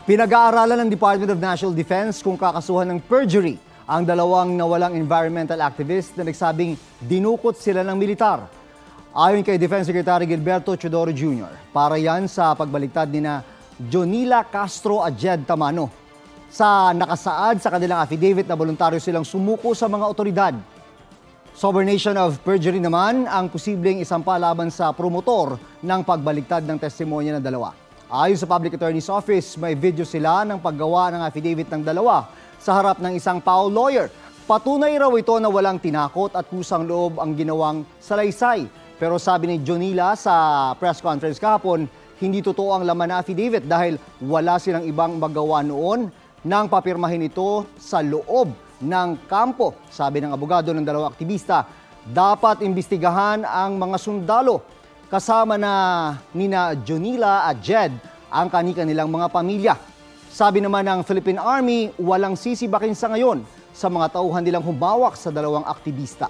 Pinag-aaralan ng Department of National Defense kung kakasuhan ng perjury ang dalawang nawalang environmental activist na nagsabing dinukot sila ng militar. Ayon kay Defense Secretary Gilberto Chodoro Jr., para yan sa pagbaligtad ni na Jonila Castro Ajed Tamano. Sa nakasaad sa kanilang affidavit na voluntaryo silang sumuko sa mga otoridad. Subornation of perjury naman ang posibleng isampa laban sa promotor ng pagbaligtad ng testimonya ng dalawa. Ayon sa Public Attorney's Office, may video sila ng paggawa ng affidavit ng dalawa sa harap ng isang PAO lawyer. Patunay raw ito na walang tinakot at kusang loob ang ginawang salaysay. Pero sabi ni Jonila sa press conference kahapon, hindi totoo ang laman ng affidavit dahil wala silang ibang magawa noon nang papirmahin ito sa loob ng kampo. Sabi ng abogado ng dalawang aktivista, dapat imbestigahan ang mga sundalo kasama na nina Jonila at Jed ang kani-kanilang mga pamilya. Sabi naman ng Philippine Army, walang sisibakin sa ngayon sa mga tauhan nilang humawak sa dalawang aktivista.